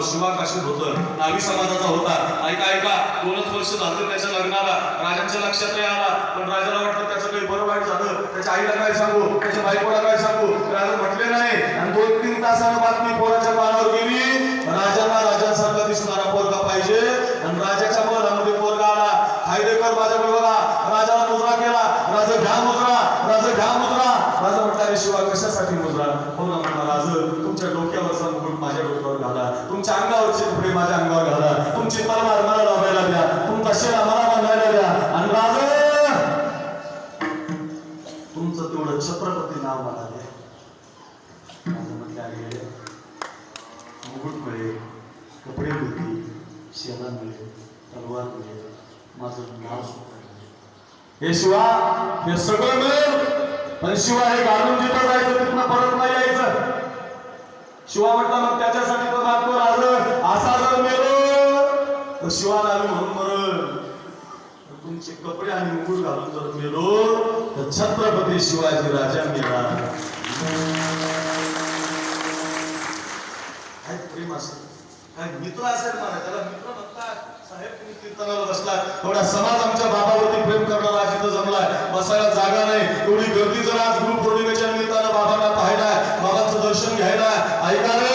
शिवा काशीत होतं, नावी समाजाचा होता. ऐका ऐका, 2 वर्ष झालं त्याच्या लग्नाला. राजांच्या लक्षात नाही आला, पण राजाला वाटलं त्याचं काही बरं वाईट झालं. त्याच्या आईला काय सांगू, त्याच्या बायकोला काय सांगू. राजा म्हटले नाही आणि 2-3 तासानं बातमी पोराच्या कानावर गेली. राजांना राजांसारखा दिसणारा पोरगा पाहिजे आणि राजाच्या मनामध्ये पोरगा आला. हायदेकर माझ्याकडे बघा. राजाला मुजरा केला. राजा घ्या मुजरा, राजा घ्या मुजरा. राजा म्हटला अरे शिवा कशासाठी मुजरा? हो ना म्हणला राज, तुमच्या डोक्यावरचा मुकुट माझ्या डोक्यावर घाला, तुमच्या अंगावरचे कपडे माझ्या अंगावर घाला, तुमची तलवार मला लावायला द्या, तुमचा शेणा मला बांधायला द्या आणि राजा तुमचं तेवढं छत्रपती नाव मला द्या. राजा म्हटले अरे मुकुट मिळेल, कपडे मिळतील, शेणा मिळेल, तलवार मिळेल, माझं नाव सुद्धा हे शिवा हे सगळं मिळेल, पण शिवा हे घालून जिथं जायचं तिथनं परत नाही यायचं. शिवा म्हटला मग त्याच्यासाठी तर मागतो राज, असा जर मेलो तर शिवा नावी म्हणून मरण. तुमचे कपडे आणि मुकुट घालून जर मेलो तर छत्रपती शिवाजी राजा मेला. काय प्रेम असेल, काय मित्र असेल मला, त्याला मित्र म्हणतात. साहेब तुम्ही कीर्तनाला बसला, थोडा समाज आमच्या बाबावरती प्रेम करणारा आज इथं जमलाय, बसायला जागा नाही. एवढी गर्दी जर आज गुरुपौर्णिमेच्या निमित्तानं बाबांना पाहायला, बाबांचं दर्शन घ्यायला. ऐका रे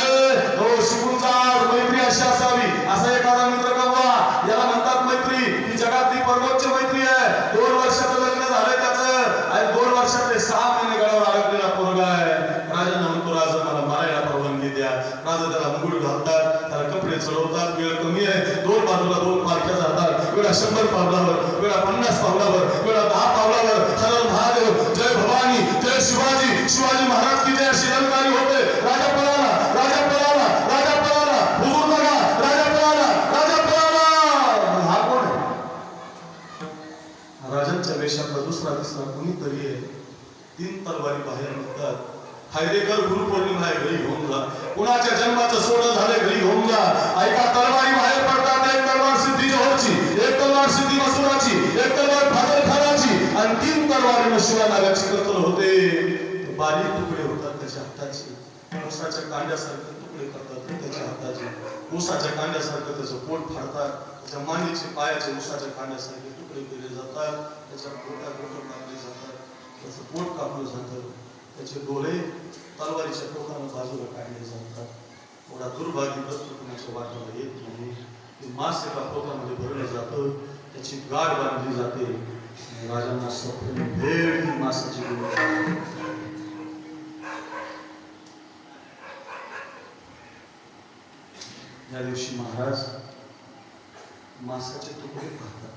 हो, शिकून जा, मैत्री अशी असावी. असा एखादा मित्र कमवा, याला म्हणतात मैत्री. ही जगातली परमोच्च मैत्री आहे. 2 वर्षाचं लग्न झालंय त्याचं आणि 2 वर्षातले 6 महिने गळावर अडकलेला पोरगा आहे. राजांना म्हणतो राजा मला मारायला परवानगी द्या. राजा त्याला मुकुट घालतात, त्याला कपडे चढवतात. वेळ कमी आहे, 2 बाजूला 2 पालख्या जातात. वेळा 100 पावलावर, वेळा 50 पावलावर, वेळा 10 पावलावर. हर महादेव, जय भवानी, जय शिवाजी, शिवाजी महाराज की जय अशी रणकारी होते. राजा पळाला, राजा पळाला, राजा पळाला. हुजूर बघा, राजा पळाला, राजा पळाला. हा कोण आहे? राजांच्या वेशातला दुसरा तिसरा कुणीतरी आहे. 3 तलवारी बाहेर निघतात. हायदेकर गुरुपौर्णिमा आहे, घरी घेऊन जा. कुणाच्या जन्माचं सोनं झालं, घरी घेऊन जा. ऐका, तलवारी बाहेर पडतात. एक तलवार सिद्धी जोहरची, एक तलवार सिद्धी मसुराची, एक तलवार फाजल खानाची आणि 3 तलवारीनं शिवा नागाची कत्तल होते. बारीक तुकडे होतात त्याच्या हाताचे, ऊसाच्या कांड्यासारखे तुकडे करतात त्याच्या हाताचे. ऊसाच्या कांड्यासारखं त्याचं पोट फाडतात. त्याच्या मानेचे पायाचे ऊसाच्या कांड्यासारखे तुकडे केले जातात. त्याच्या पोटात बोटं कापले जातात, त्याचं पोट कापलं जातं. त्याचे डोळे तलवारीच्या टोकानं बाजूला काढले जातात. एवढा दुर्भाग्यग्रस्त कुणाच्या वाट्याला येत नाही. ते मांस एका पोटामध्ये भरलं जातं, त्याची गाठ बांधली जाते. राजांना स्वप्न भेट मांसाची गोळी. या दिवशी महाराज मांसाचे तुकडे पाहतात.